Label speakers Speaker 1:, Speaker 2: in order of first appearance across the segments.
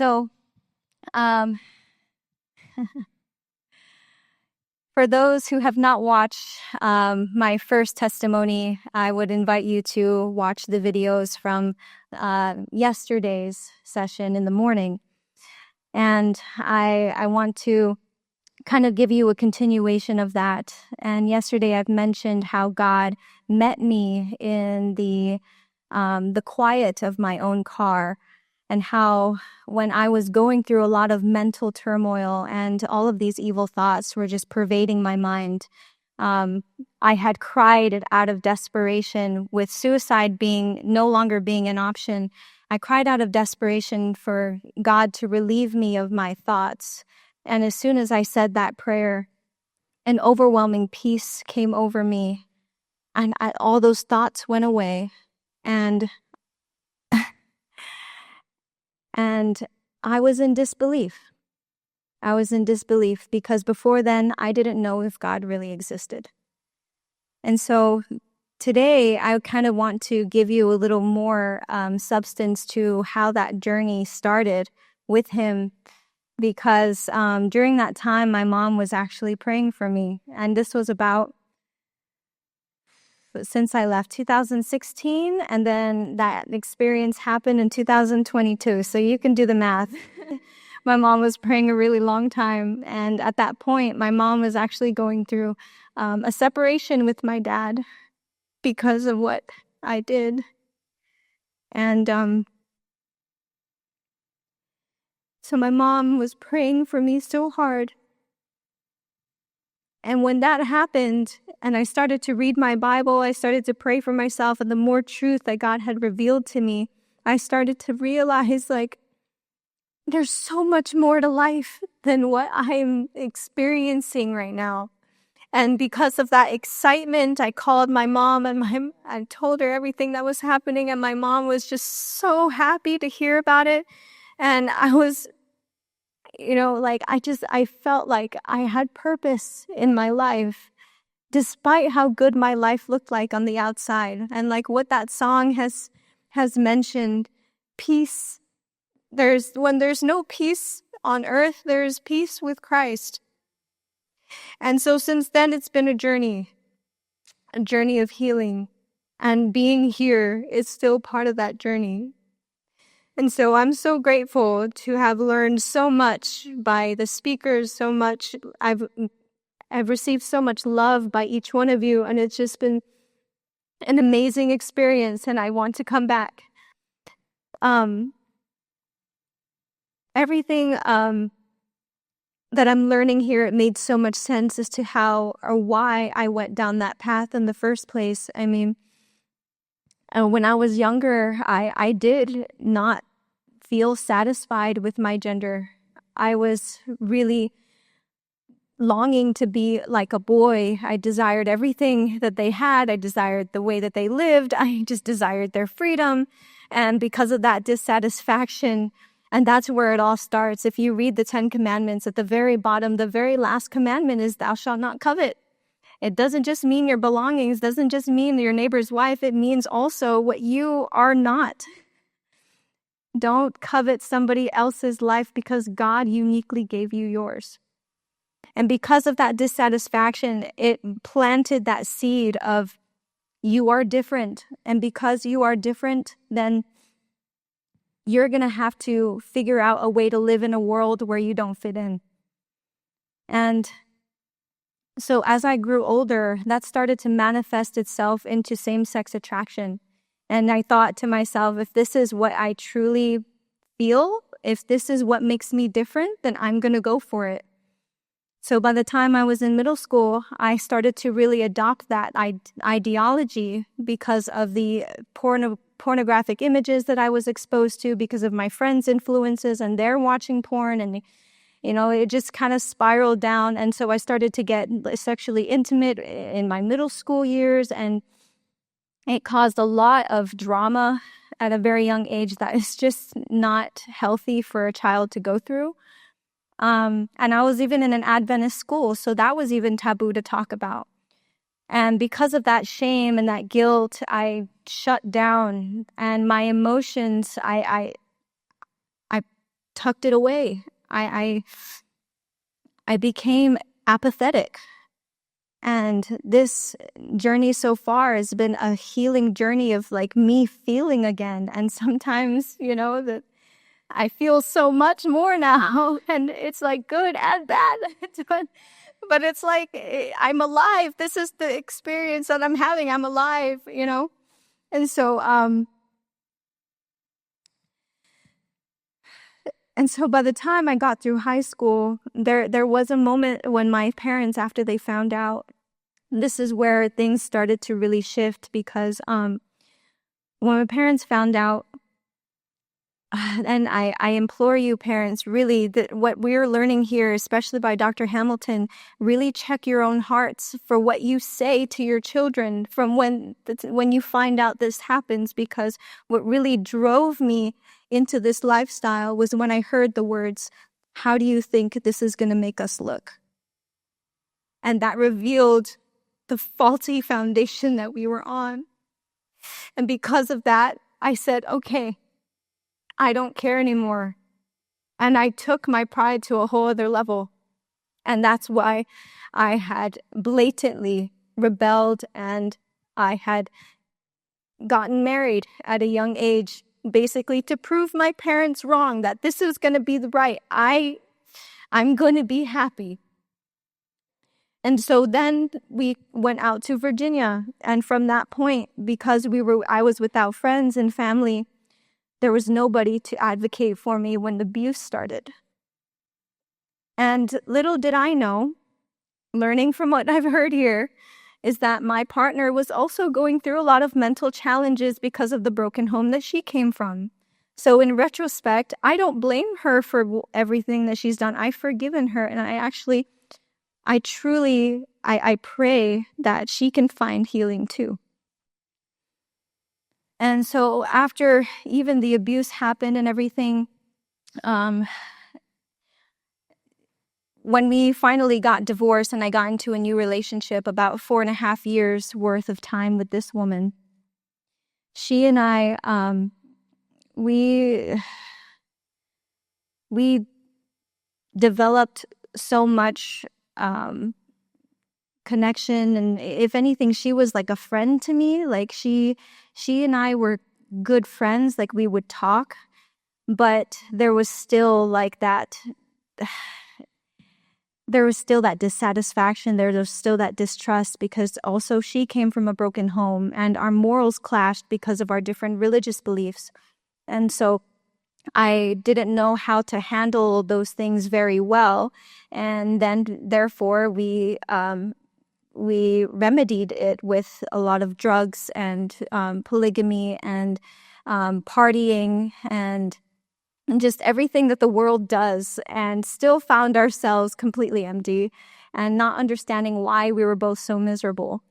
Speaker 1: So, for those who have not watched my first testimony, I would invite you to watch the videos from yesterday's session in the morning. And I want to kind of give you a continuation of that. And yesterday I've mentioned how God met me in the quiet of my own car, and how when I was going through a lot of mental turmoil and all of these evil thoughts were just pervading my mind, I had cried out of desperation, with suicide being no longer being an option. I cried out of desperation for God to relieve me of my thoughts. And as soon as I said that prayer, an overwhelming peace came over me, and all those thoughts went away. And I was in disbelief. I was in disbelief because before then, I didn't know if God really existed. And so today, I kind of want to give you a little more substance to how that journey started with Him, because during that time, my mom was actually praying for me. And this was about, since I left, 2016, and then that experience happened in 2022. So you can do the math. My mom was praying a really long time, and at that point, my mom was actually going through a separation with my dad because of what I did. And so my mom was praying for me so hard. And when that happened, and I started to read my Bible, I started to pray for myself, and the more truth that God had revealed to me, I started to realize, like, there's so much more to life than what I'm experiencing right now. And because of that excitement, I called my mom, and I told her everything that was happening, and my mom was just so happy to hear about it. And I was, I felt like I had purpose in my life, despite how good my life looked like on the outside. And like what that song has mentioned, peace. When there's no peace on earth, there's peace with Christ. And so since then, it's been a journey of healing. And being here is still part of that journey. And so I'm so grateful to have learned so much by the speakers, so much. I've received so much love by each one of you, and it's just been an amazing experience, and I want to come back. Everything that I'm learning here, it made so much sense as to how or why I went down that path in the first place. I mean, when I was younger, I did not feel satisfied with my gender. I was really longing to be like a boy. I desired everything that they had. I desired the way that they lived. I just desired their freedom. And because of that dissatisfaction, and that's where it all starts. If you read the 10 Commandments, at the very bottom, the very last commandment is, thou shalt not covet. It doesn't just mean your belongings, doesn't just mean your neighbor's wife. It means also what you are not. Don't covet somebody else's life because God uniquely gave you yours. And because of that dissatisfaction, it planted that seed of, you are different. And because you are different, then you're going to have to figure out a way to live in a world where you don't fit in. And so as I grew older, that started to manifest itself into same-sex attraction. And I thought to myself, if this is what I truly feel, if this is what makes me different, then I'm going to go for it. So by the time I was in middle school, I started to really adopt that ideology because of the pornographic images that I was exposed to, because of my friends' influences and their watching porn. And, it just kind of spiraled down. And so I started to get sexually intimate in my middle school years. And it caused a lot of drama at a very young age that is just not healthy for a child to go through. And I was even in an Adventist school, so that was even taboo to talk about. And because of that shame and that guilt, I shut down, and my emotions, I tucked it away. I became apathetic. And this journey so far has been a healing journey of like me feeling again. And sometimes, that I feel so much more now, and it's like good and bad. But it's like I'm alive. This is the experience that I'm having. I'm alive, And so by the time I got through high school, there was a moment when my parents, after they found out, this is where things started to really shift, because when my parents found out, and I implore you, parents, really, that what we're learning here, especially by Dr. Hamilton, really check your own hearts for what you say to your children from when you find out this happens, because what really drove me into this lifestyle was when I heard the words, "How do you think this is going to make us look?" And that revealed the faulty foundation that we were on. And because of that, I said, okay, I don't care anymore. And I took my pride to a whole other level. And that's why I had blatantly rebelled, and I had gotten married at a young age, basically to prove my parents wrong, that this is going to be the right. I'm going to be happy. And so then we went out to Virginia. And from that point, because I was without friends and family, there was nobody to advocate for me when the abuse started. And little did I know, learning from what I've heard here, is that my partner was also going through a lot of mental challenges because of the broken home that she came from. So in retrospect, I don't blame her for everything that she's done. I've forgiven her, and I truly pray that she can find healing too. And so after even the abuse happened and everything, when we finally got divorced and I got into a new relationship, about 4.5 years worth of time with this woman, she and I, we developed so much connection, and if anything, she was like a friend to me. Like she and I were good friends. Like we would talk, but there was still like that. There was still that dissatisfaction. There was still that distrust, because also she came from a broken home, and our morals clashed because of our different religious beliefs. And so I didn't know how to handle those things very well, and then therefore we remedied it with a lot of drugs and polygamy and partying and just everything that the world does, and still found ourselves completely empty and not understanding why we were both so miserable.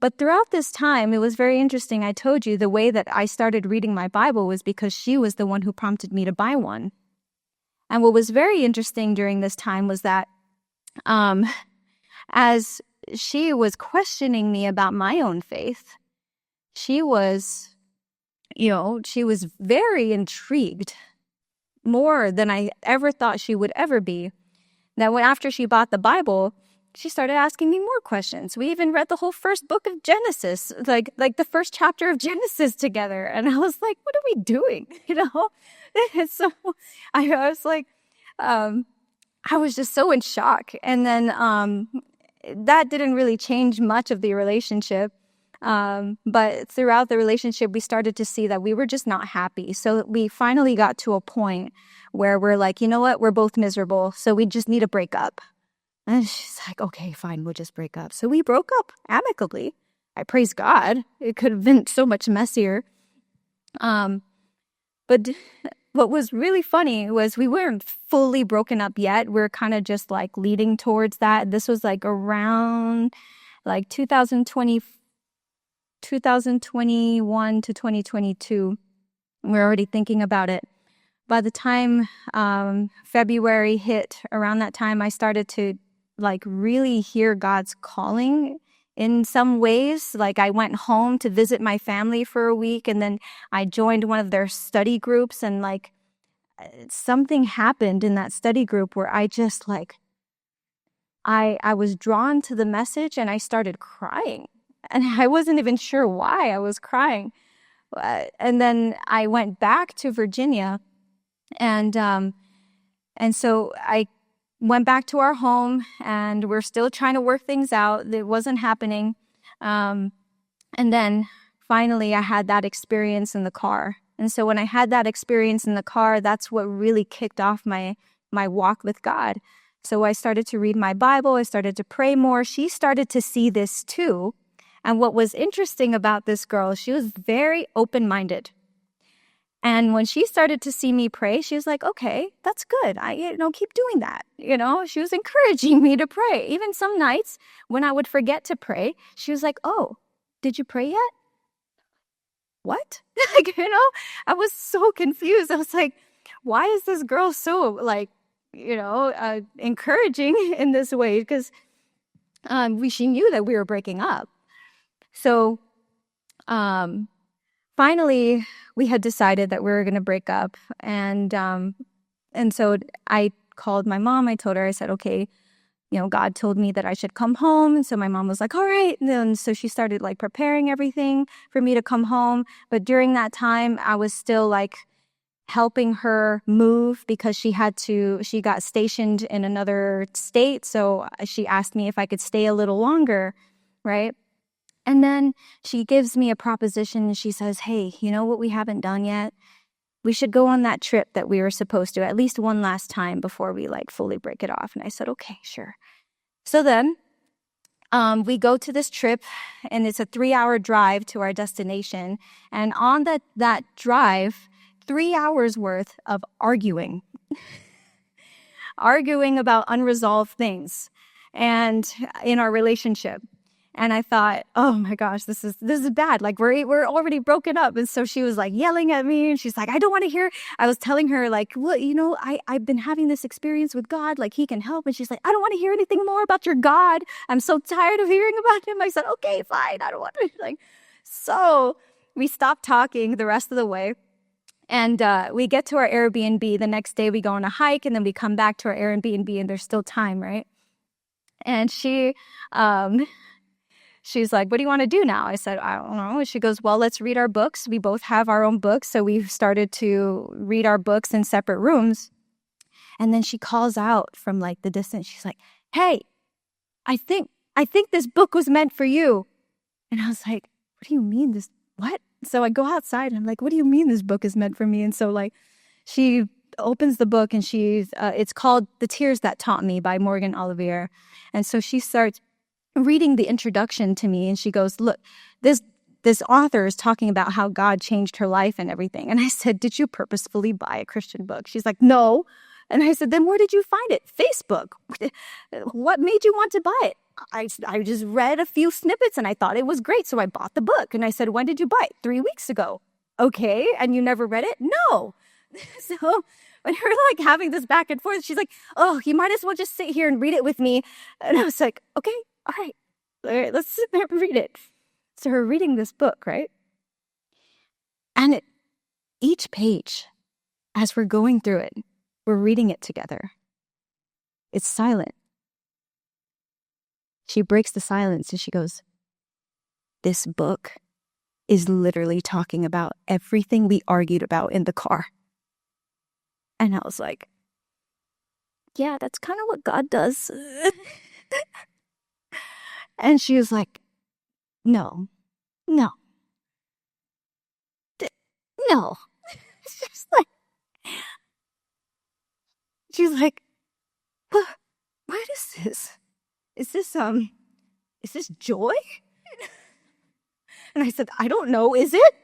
Speaker 1: But throughout this time, it was very interesting. I told you the way that I started reading my Bible was because she was the one who prompted me to buy one. And what was very interesting during this time was that as she was questioning me about my own faith, she was very intrigued, more than I ever thought she would ever be. That after she bought the Bible, she started asking me more questions. We even read the whole first book of Genesis, like the first chapter of Genesis together. And I was like, what are we doing? And so I was like, I was just so in shock. And then that didn't really change much of the relationship. But throughout the relationship, we started to see that we were just not happy. So we finally got to a point where we're like, you know what? We're both miserable, so we just need to break up. And she's like, okay, fine, we'll just break up. So we broke up amicably. I praise God. It could have been so much messier. But what was really funny was we weren't fully broken up yet. We're kind of just like leading towards that. This was like around like 2021 to 2022. We're already thinking about it. By the time February hit, around that time, I started to like really hear God's calling in some ways. Like I went home to visit my family for a week, and then I joined one of their study groups, and like something happened in that study group where I just like, I was drawn to the message and I started crying. And I wasn't even sure why I was crying. And then I went back to Virginia, and so I went back to our home, and we're still trying to work things out. It wasn't happening. And then finally I had that experience in the car. And so when I had that experience in the car, that's what really kicked off my walk with God. So I started to read my Bible. I started to pray more. She started to see this too. And what was interesting about this girl, she was very open-minded. And when she started to see me pray, she was like, okay, that's good. Keep doing that. She was encouraging me to pray. Even some nights when I would forget to pray, she was like, oh, did you pray yet? What? I was so confused. I was like, why is this girl so encouraging in this way? Because she knew that we were breaking up. So finally, we had decided that we were going to break up. And so I called my mom. I told her, I said, okay, God told me that I should come home. And so my mom was like, all right. And then so she started like preparing everything for me to come home. But during that time, I was still like helping her move because she got stationed in another state. So she asked me if I could stay a little longer, right? And then she gives me a proposition and she says, hey, you know what we haven't done yet? We should go on that trip that we were supposed to at least one last time before we like fully break it off. And I said, okay, sure. So then we go to this trip, and it's a 3-hour drive to our destination. And on that drive, 3 hours worth of arguing about unresolved things and in our relationship. And I thought, oh my gosh, this is bad. Like we're already broken up. And so she was like yelling at me, and she's like, I don't want to hear. I was telling her like, well, I've been having this experience with God, like he can help. And she's like, I don't want to hear anything more about your God. I'm so tired of hearing about him. I said, okay, fine. I don't want to so we stopped talking the rest of the way. And we get to our Airbnb. The next day we go on a hike, and then we come back to our Airbnb, and there's still time, right? And she's like, what do you want to do now? I said, I don't know. She goes, well, let's read our books. We both have our own books. So we've started to read our books in separate rooms. And then she calls out from like the distance. She's like, hey, I think this book was meant for you. And I was like, what do you mean this? What? So I go outside and I'm like, what do you mean this book is meant for me? And so like she opens the book, and it's called The Tears That Taught Me by Morgan Olivier. And so she starts reading the introduction to me, and she goes, look, this author is talking about how God changed her life and everything. And I said, did you purposefully buy a Christian book? She's like, no. And I said, then where did you find it? Facebook. What made you want to buy it? I just read a few snippets and I thought it was great, so I bought the book. And I said, when did you buy it? 3 weeks ago. Okay, and you never read it? No. So when we're like having this back and forth, she's like, oh, you might as well just sit here and read it with me. And I was like, okay. All right, let's sit there and read it. So we're reading this book, right? And each page, as we're going through it, we're reading it together. It's silent. She breaks the silence and she goes, this book is literally talking about everything we argued about in the car. And I was like, yeah, that's kind of what God does. And she was like, no. She's like, what is this? Is this joy? And I said, I don't know, is it?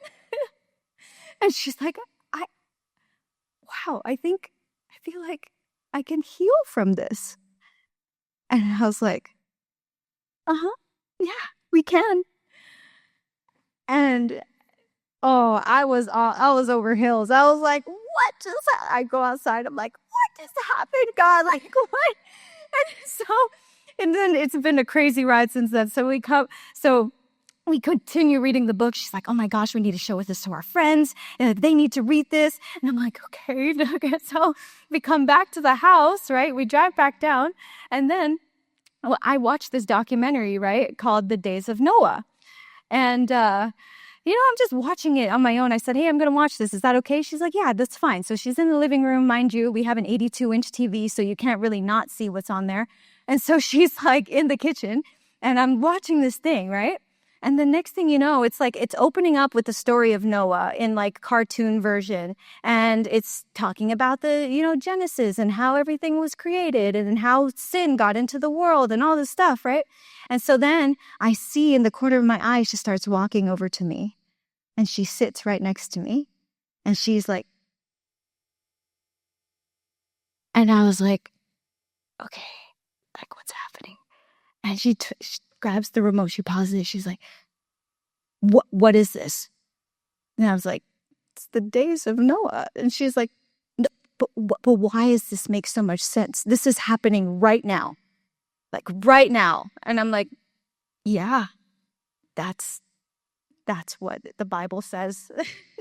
Speaker 1: And she's like, I feel like I can heal from this. And I was like, yeah, we can. And I was over hills. I was like, what just happened? I go outside. I'm like, what just happened, God? Like, what? And then it's been a crazy ride since then. So we continue reading the book. She's like, oh my gosh, we need to show this to our friends. They need to read this. And I'm like, okay. So we come back to the house, right? We drive back down. And then I watched this documentary, right, called The Days of Noah. And, I'm just watching it on my own. I said, hey, I'm going to watch this. Is that okay? She's like, yeah, that's fine. So she's in the living room. Mind you, we have an 82-inch TV, so you can't really not see what's on there. And so she's like in the kitchen, and I'm watching this thing, right? And the next thing you know, it's like it's opening up with the story of Noah in like cartoon version. And it's talking about the, Genesis and how everything was created and how sin got into the world and all this stuff, right? And so then I see in the corner of my eye, she starts walking over to me and she sits right next to me and she's like, and I was like, okay, like what's happening? And she grabs the remote, she pauses it, she's like, what is this? And I was like, it's the days of Noah. And she's like, no, but why does this make so much sense? This is happening right now. Like right now. And I'm like, yeah, that's what the Bible says.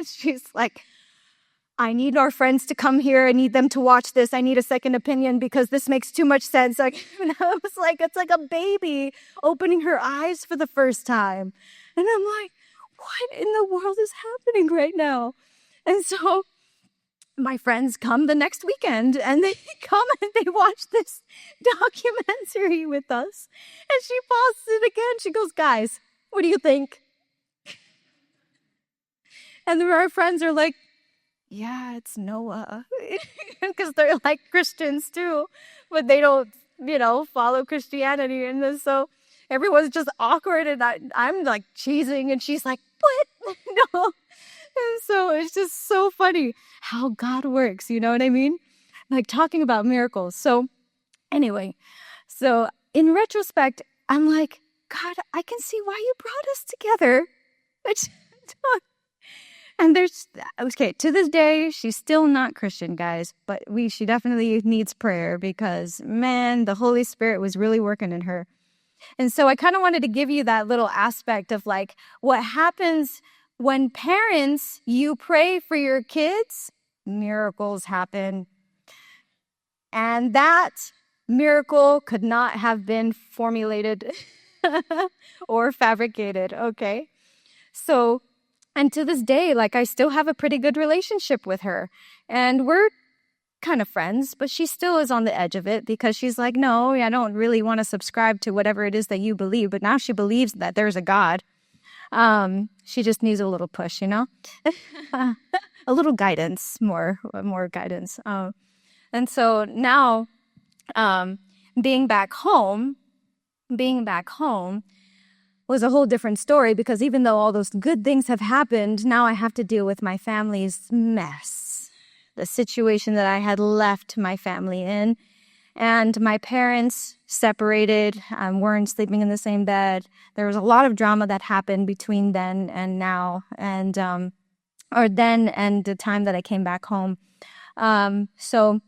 Speaker 1: She's like, I need our friends to come here. I need them to watch this. I need a second opinion because this makes too much sense. Like, and I was like, it's like a baby opening her eyes for the first time. And I'm like, what in the world is happening right now? And so my friends come the next weekend and they come and they watch this documentary with us. And she pauses it again. She goes, guys, what do you think? And our friends are like, yeah, it's Noah. Because they're like Christians too, but they don't, follow Christianity. And so everyone's just awkward and I'm like cheesing and she's like, what? No. And so it's just so funny how God works. You know what I mean? Like talking about miracles. So anyway, so in retrospect, I'm like, God, I can see why you brought us together. And to this day, she's still not Christian, guys, but she definitely needs prayer because, man, the Holy Spirit was really working in her. And so I kind of wanted to give you that little aspect of like what happens when parents, you pray for your kids, miracles happen. And that miracle could not have been formulated or fabricated, okay? So, and to this day, like I still have a pretty good relationship with her. And we're kind of friends, but she still is on the edge of it because she's like, no, I don't really want to subscribe to whatever it is that you believe. But now she believes that there's a God. She just needs a little push, a little guidance, more guidance. And so now, being back home was a whole different story because even though all those good things have happened, now I have to deal with my family's mess, the situation that I had left my family in. And my parents separated, weren't sleeping in the same bed. There was a lot of drama that happened between then and now, and or then and the time that I came back home. So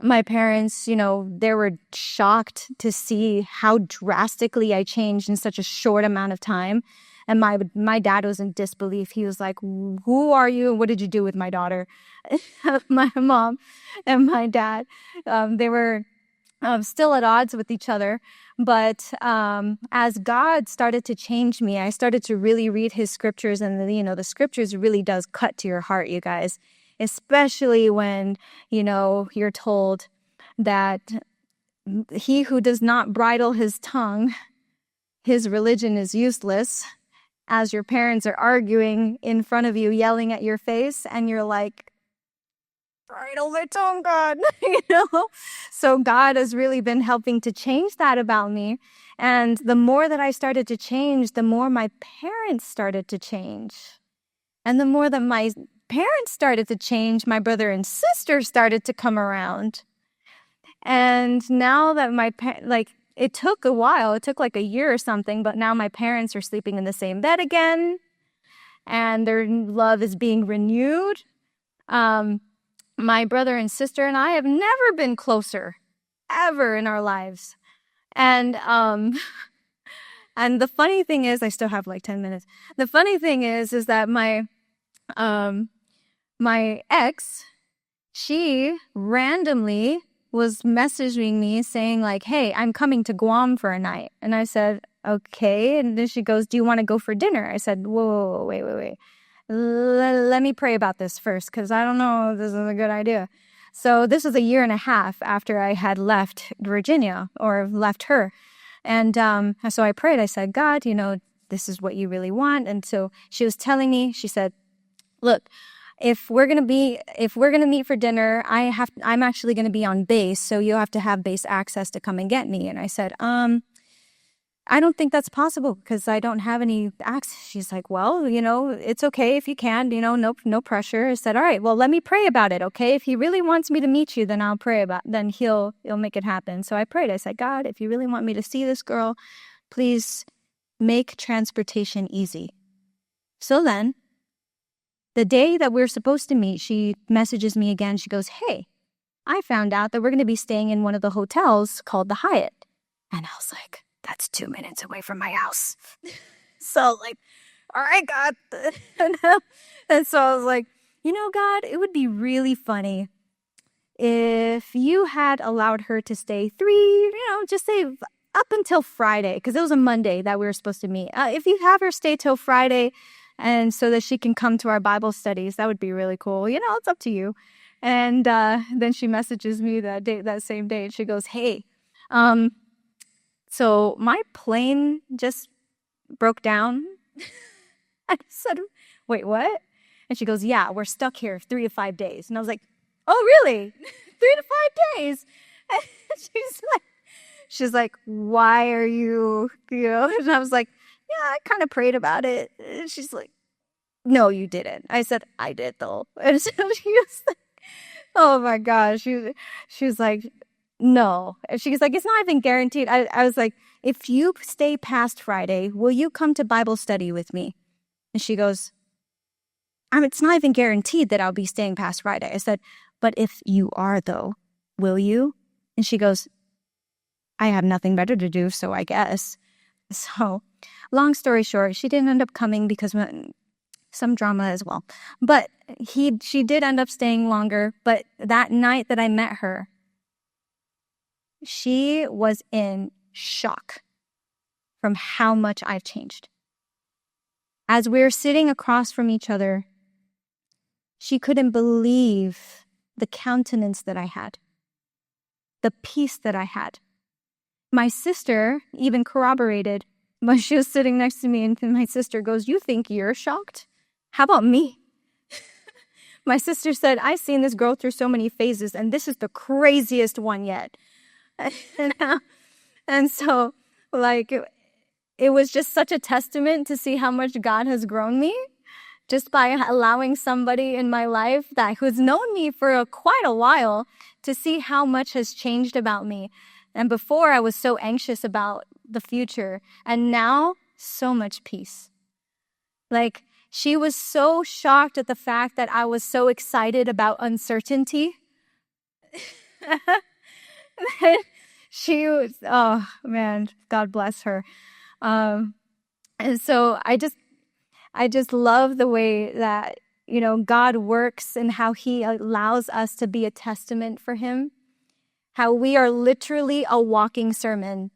Speaker 1: my parents, they were shocked to see how drastically I changed in such a short amount of time. And my dad was in disbelief. He was like, who are you? What did you do with my daughter? My mom and my dad, they were still at odds with each other. But as God started to change me, I started to really read his scriptures. And, the scriptures really does cut to your heart, you guys. Especially when, you're told that he who does not bridle his tongue, his religion is useless, as your parents are arguing in front of you, yelling at your face, and you're like, bridle their tongue, God, So God has really been helping to change that about me. And the more that I started to change, the more my parents started to change. And the more that my parents started to change, my brother and sister started to come around. And now that it took a while, it took like a year or something, but now my parents are sleeping in the same bed again, and their love is being renewed. My brother and sister and I have never been closer, ever in our lives. And And the funny thing is, I still have like 10 minutes. The funny thing is that my ex, she randomly was messaging me saying like, hey, I'm coming to Guam for a night. And I said, okay. And then she goes, do you want to go for dinner? I said, whoa, wait. Let me pray about this first, because I don't know if this is a good idea. So this was a year and a half after I had left Virginia, or left her. And so I prayed. I said, God, this is what you really want. And so she was telling me, she said, look, if we're gonna meet for dinner, I'm actually gonna be on base, so you'll have to have base access to come and get me. And I said, I don't think that's possible because I don't have any access. She's like, well, it's okay if you can, no pressure. I said, all right, well, let me pray about it, okay? If he really wants me to meet you, then I'll pray then he'll make it happen. So I prayed. I said, God, if you really want me to see this girl, please make transportation easy. So then, the day that we're supposed to meet, she messages me again. She goes, hey, I found out that we're going to be staying in one of the hotels called the Hyatt. And I was like, that's 2 minutes away from my house. So like, all right, God. And so I was like, God, it would be really funny if you had allowed her to stay just say up until Friday, because it was a Monday that we were supposed to meet. If you have her stay till Friday, and so that she can come to our Bible studies, that would be really cool. It's up to you. And then she messages me that same day, and she goes, hey, so my plane just broke down. I said, wait, what? And she goes, yeah, we're stuck here 3 to 5 days. And I was like, oh, really? 3 to 5 days? And she's like, why are you, And I was like, yeah, I kind of prayed about it. And she's like, no, you didn't. I said, I did though. And so she was like, oh my gosh. She was like, no. And she's like, it's not even guaranteed. I was like, if you stay past Friday, will you come to Bible study with me? And she goes, it's not even guaranteed that I'll be staying past Friday. I said, but if you are though, will you? And she goes, I have nothing better to do, so I guess. So long story short, she didn't end up coming because some drama as well. But she did end up staying longer. But that night that I met her, she was in shock from how much I've changed. As we were sitting across from each other, she couldn't believe the countenance that I had, the peace that I had. My sister even corroborated when she was sitting next to me, and my sister goes, you think you're shocked? How about me? My sister said, I've seen this girl through so many phases, and this is the craziest one yet. And so, like, it was just such a testament to see how much God has grown me just by allowing somebody in my life who's known me for quite a while to see how much has changed about me. And before, I was so anxious about the future, and now so much peace. Like, she was so shocked at the fact that I was so excited about uncertainty. She was, oh man, God bless her. And so I just love the way that, God works and how he allows us to be a testament for him. How we are literally a walking sermon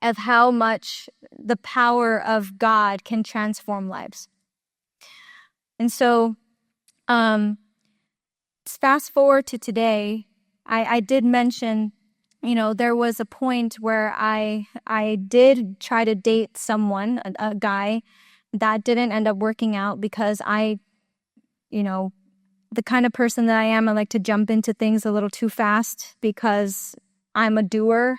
Speaker 1: of how much the power of God can transform lives. And so, fast forward to today, I did mention, there was a point where I did try to date someone, a guy, that didn't end up working out because the kind of person that I am, I like to jump into things a little too fast because I'm a doer.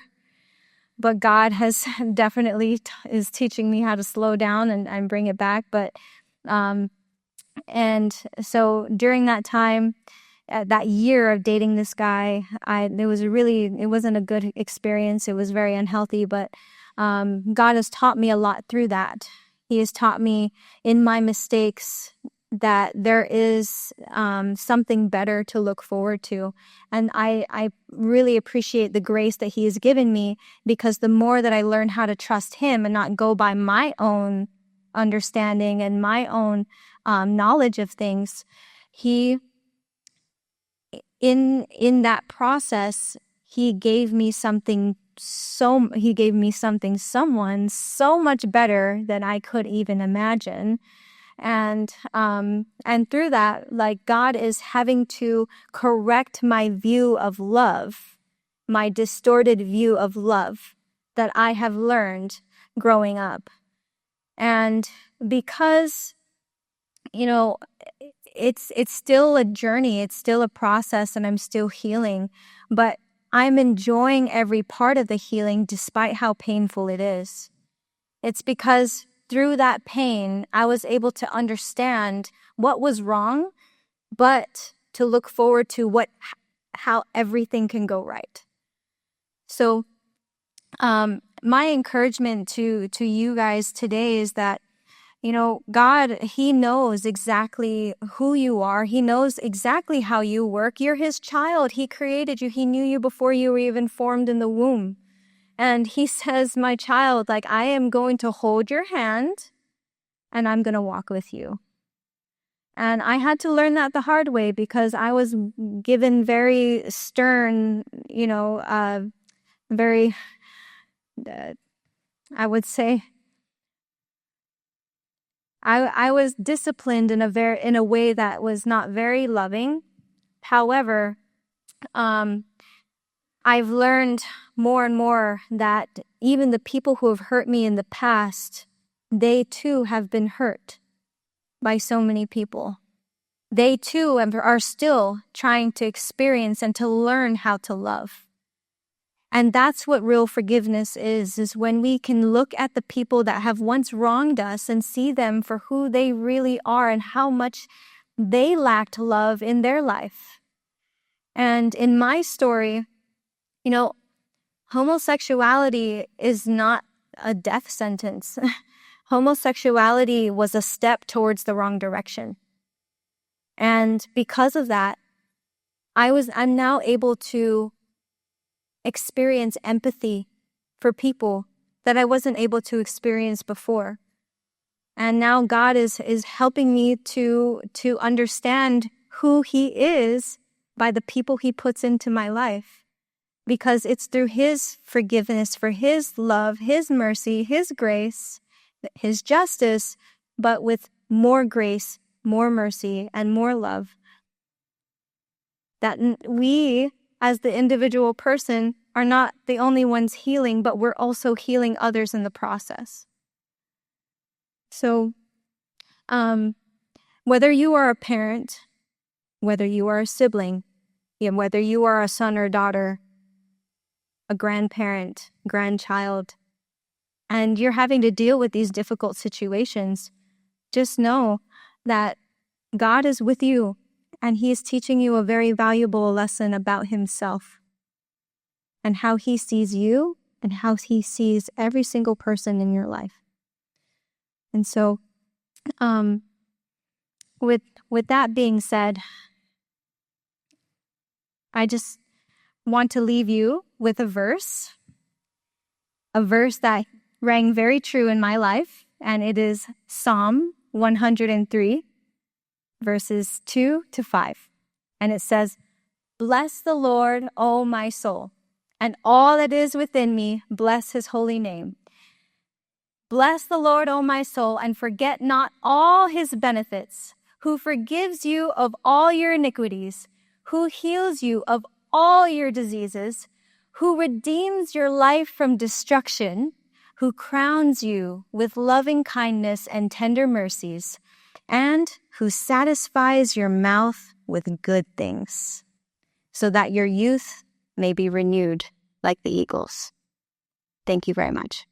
Speaker 1: But God has definitely is teaching me how to slow down and bring it back. But and so during that time, that year of dating this guy, it wasn't a good experience. It was very unhealthy. But God has taught me a lot through that. He has taught me in my mistakes that there is something better to look forward to. And I really appreciate the grace that he has given me, because the more that I learn how to trust him and not go by my own understanding and my own knowledge of things, he, in that process, he gave me someone so much better than I could even imagine. And through that, like, God is having to correct my view of love, my distorted view of love that I have learned growing up. And because, it's still a journey, it's still a process, and I'm still healing, but I'm enjoying every part of the healing despite how painful it is. It's because through that pain, I was able to understand what was wrong, but to look forward to how everything can go right. So, my encouragement to you guys today is that, God, he knows exactly who you are. He knows exactly how you work. You're his child. He created you. He knew you before you were even formed in the womb. And he says, my child, like, I am going to hold your hand and I'm going to walk with you. And I had to learn that the hard way, because I was given very stern, very, I would say, I was disciplined in a way that was not very loving. However, I've learned more and more that even the people who have hurt me in the past, they too have been hurt by so many people. They too are still trying to experience and to learn how to love. And that's what real forgiveness is when we can look at the people that have once wronged us and see them for who they really are and how much they lacked love in their life. And in my story, homosexuality is not a death sentence. Homosexuality was a step towards the wrong direction. And because of that, I'm now able to experience empathy for people that I wasn't able to experience before. And now God is helping me to understand who he is by the people he puts into my life. Because it's through his forgiveness, for his love, his mercy, his grace, his justice, but with more grace, more mercy, and more love, that we, as the individual person, are not the only ones healing, but we're also healing others in the process. So, whether you are a parent, whether you are a sibling, whether you are a son or daughter, a grandparent, grandchild, and you're having to deal with these difficult situations, just know that God is with you, and he is teaching you a very valuable lesson about himself and how he sees you and how he sees every single person in your life. And so, with that being said, I just want to leave you with a verse that rang very true in my life, and it is Psalm 103, verses 2-5. And it says, "Bless the Lord, O my soul, and all that is within me, bless his holy name. Bless the Lord, O my soul, and forget not all his benefits, who forgives you of all your iniquities, who heals you of all your diseases, who redeems your life from destruction, who crowns you with loving kindness and tender mercies, and who satisfies your mouth with good things, so that your youth may be renewed like the eagles." Thank you very much.